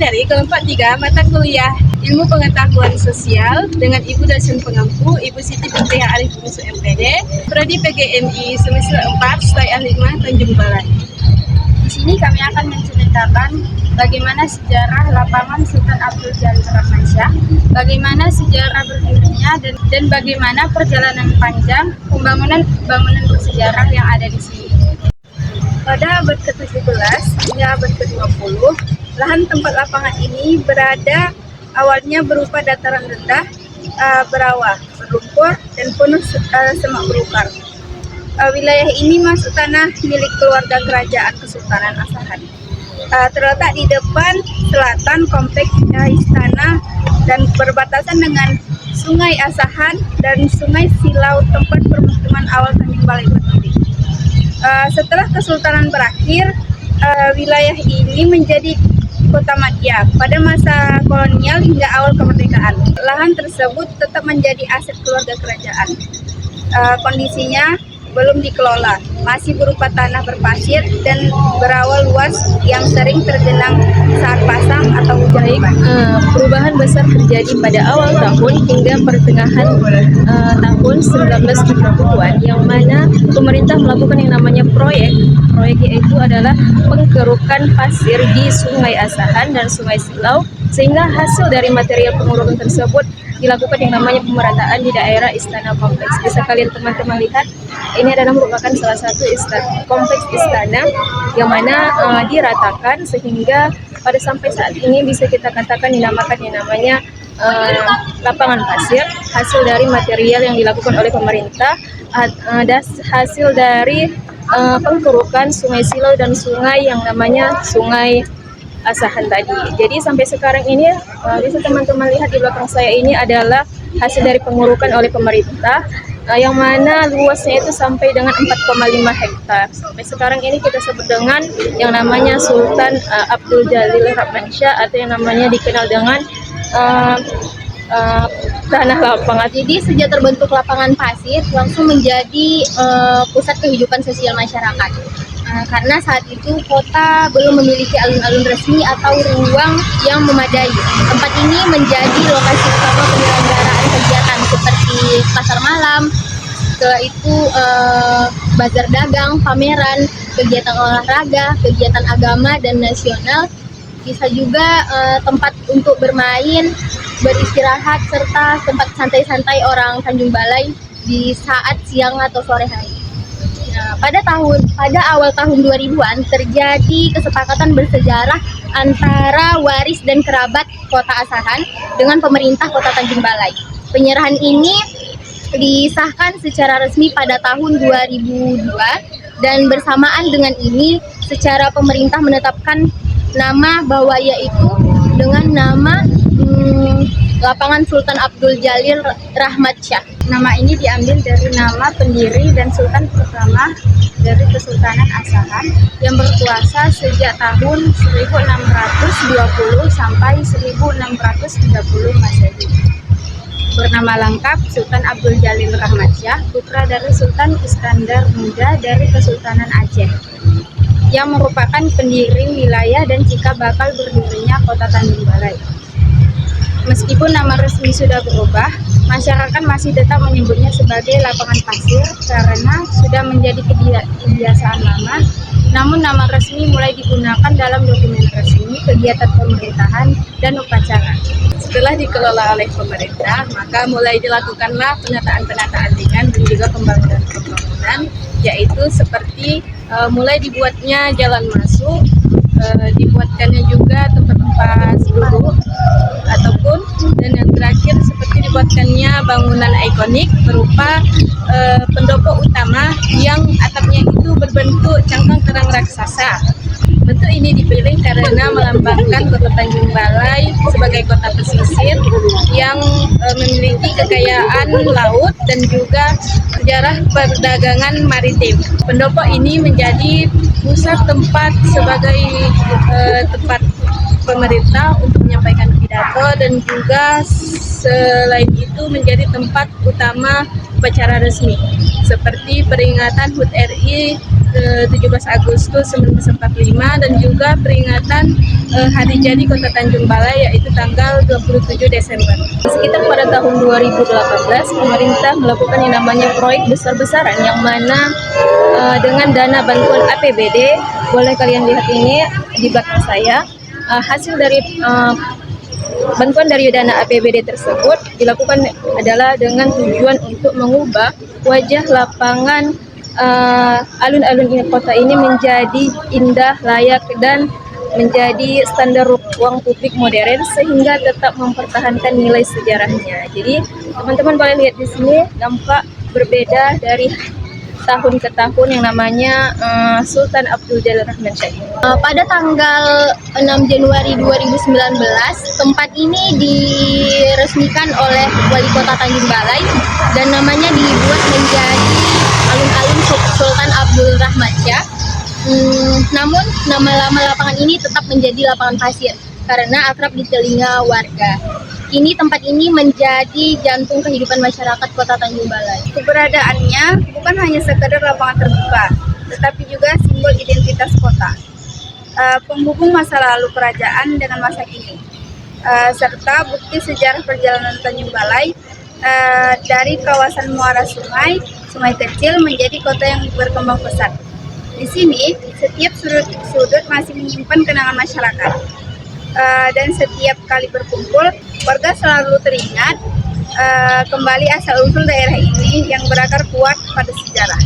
dari kelompok 3 mata kuliah Ilmu Pengetahuan Sosial dengan Ibu dosen pengampu Ibu Siti Binti Arif Bungsu MPD, Prodi PGMI semester 4 Stai Al-Hikmah Tanjung Balai. Di sini kami akan menceritakan bagaimana sejarah lapangan Sultan Abdul Jalil Rahmansyah, bagaimana sejarah berdirinya dan bagaimana perjalanan panjang pembangunan bersejarah yang ada di sini. Pada abad ke-17 hingga abad ke-20, lahan tempat lapangan ini berada awalnya berupa dataran rendah, berawah, berlumpur, dan penuh semak belukar. Wilayah ini masuk tanah milik keluarga kerajaan Kesultanan Asahan. Terletak di depan selatan kompleks istana dan berbatasan dengan Sungai Asahan dan Sungai Silau, tempat permukiman awal Tanjung Balai berdiri. Setelah Kesultanan berakhir, wilayah ini menjadi kota Madia pada masa kolonial hingga awal kemerdekaan. Lahan tersebut tetap menjadi aset keluarga kerajaan. Kondisinya belum dikelola, masih berupa tanah berpasir dan berawa luas yang sering tergenang saat pasang atau hujan lebat. Perubahan besar terjadi pada awal tahun hingga pertengahan tahun 1970-an, yang mana pemerintah melakukan yang namanya proyek yaitu adalah pengkerukan pasir di Sungai Asahan dan Sungai Silau, sehingga hasil dari material pengurukan tersebut dilakukan yang namanya pemerataan di daerah Istana Kompleks. Bisa kalian teman-teman lihat, ini adalah merupakan salah satu kompleks istana yang mana diratakan sehingga pada sampai saat ini bisa kita katakan dinamakan yang namanya lapangan pasir, hasil dari material yang dilakukan oleh pemerintah, hasil dari pengkerukan Sungai Silau dan sungai yang namanya Sungai Asahan tadi. Jadi sampai sekarang ini bisa teman-teman lihat di belakang saya ini adalah hasil dari pengurukan oleh pemerintah, yang mana luasnya itu sampai dengan 4,5 hektar. Sampai sekarang ini kita sebut dengan yang namanya Sultan Abdul Jalil Rahmansyah, atau yang namanya dikenal dengan tanah lapangan. Jadi sejak terbentuk lapangan pasir langsung menjadi pusat kehidupan sosial masyarakat. Karena saat itu kota belum memiliki alun-alun resmi atau ruang yang memadai. Tempat ini menjadi lokasi utama penyelenggaraan kegiatan seperti pasar malam, setelah itu bazar dagang, pameran, kegiatan olahraga, kegiatan agama dan nasional. Bisa juga tempat untuk bermain, beristirahat, serta tempat santai-santai orang Tanjung Balai di saat siang atau sore hari. Nah, pada awal tahun 2000-an terjadi kesepakatan bersejarah antara waris dan kerabat Kota Asahan dengan pemerintah Kota Tanjung Balai. Penyerahan ini disahkan secara resmi pada tahun 2002, dan bersamaan dengan ini secara pemerintah menetapkan nama bahwa yaitu dengan nama Lapangan Sultan Abdul Jalil Rahmansyah. Nama ini diambil dari nama pendiri dan sultan pertama dari Kesultanan Asahan yang berkuasa sejak tahun 1620 sampai 1630 Masehi. Bernama lengkap Sultan Abdul Jalil Rahmansyah, putra dari Sultan Iskandar Muda dari Kesultanan Aceh, yang merupakan pendiri wilayah dan cikal bakal berdirinya Kota Tanjung Balai. Meskipun nama resmi sudah berubah, masyarakat masih tetap menyebutnya sebagai lapangan pasir karena sudah menjadi kebiasaan lama. Namun nama resmi mulai digunakan dalam dokumen resmi, kegiatan pemerintahan, dan upacara. Setelah dikelola oleh pemerintah, maka mulai dilakukanlah penataan ringan dan juga pembangunan, yaitu seperti mulai dibuatnya jalan masuk, dibuatkannya juga tempat-tempat duduk, ataupun dan yang terakhir seperti dibuatkannya bangunan ikonik berupa pendopo utama yang atapnya itu berbentuk cangkang terang raksasa. Bentuk ini dipilih karena melambangkan Kota Tanjung Balai sebagai kota pesisir yang memiliki kekayaan laut dan juga sejarah perdagangan maritim. Pendopo ini menjadi pusat tempat sebagai tempat pemerintah untuk menyampaikan pidato, dan juga selain itu menjadi tempat utama upacara resmi seperti peringatan HUT RI 17 Agustus 1945 dan juga peringatan hari jadi Kota Tanjung Balai, yaitu tanggal 27 Desember. Sekitar pada tahun 2018, pemerintah melakukan yang namanya proyek besar-besaran yang mana dengan dana bantuan APBD, boleh kalian lihat ini di belakang saya, hasil dari bantuan dari dana APBD tersebut dilakukan adalah dengan tujuan untuk mengubah wajah lapangan alun-alun kota ini menjadi indah, layak, dan menjadi standar ruang publik modern sehingga tetap mempertahankan nilai sejarahnya. Jadi teman-teman boleh lihat di sini dampak berbeda dari tahun ke tahun yang namanya Sultan Abdul Jalil Rahman Syah. Pada tanggal 6 Januari 2019, tempat ini diresmikan oleh Wali Kota Tanjung Balai dan namanya dibuat menjadi alun-alun Sultan Abdul Rahman Syah. Namun nama-nama lapangan ini tetap menjadi lapangan pasir karena akrab di telinga warga. Kini tempat ini menjadi jantung kehidupan masyarakat Kota Tanjung Balai. Keberadaannya bukan hanya sekedar lapangan terbuka, tetapi juga simbol identitas kota, penghubung masa lalu kerajaan dengan masa kini, serta bukti sejarah perjalanan Tanjung Balai dari kawasan muara sungai kecil menjadi kota yang berkembang pesat. Di sini, setiap sudut masih menyimpan kenangan masyarakat, dan setiap kali berkumpul, warga selalu teringat kembali asal-usul daerah ini yang berakar kuat pada sejarah.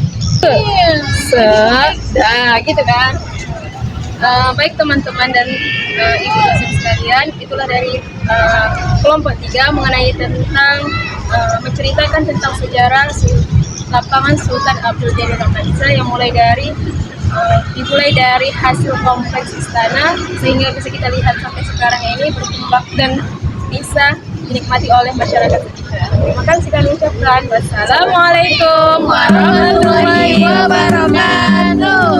Gitu kan. Baik teman-teman dan ibu dosen sekalian, itulah dari kelompok 3 mengenai tentang menceritakan tentang sejarah lapangan Sultan Abdul Jalil Rahman Syah yang dimulai dari hasil kompleks istana sehingga bisa kita lihat sampai sekarang ini berkembang dan bisa dinikmati oleh masyarakat sekitar. Terima kasih kami ucapkan. Wassalamualaikum warahmatullahi wabarakatuh.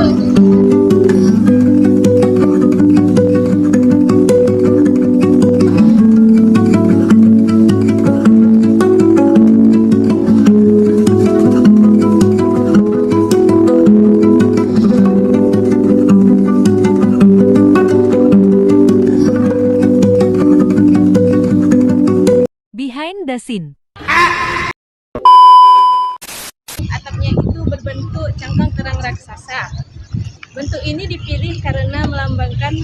Behind the scene. Atapnya itu berbentuk cangkang kerang raksasa. Bentuk ini dipilih karena melambangkan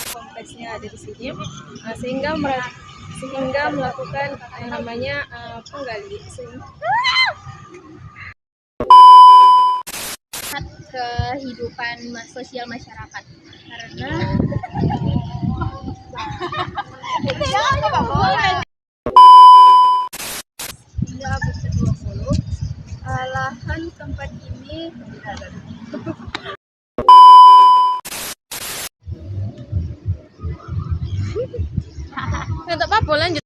kompleksnya ada di sini, sehingga melakukan yang namanya penggali. Kehidupan sosial masyarakat karena hingga abad ke-20 lahan tempat ini nggak apa-apa lanjut.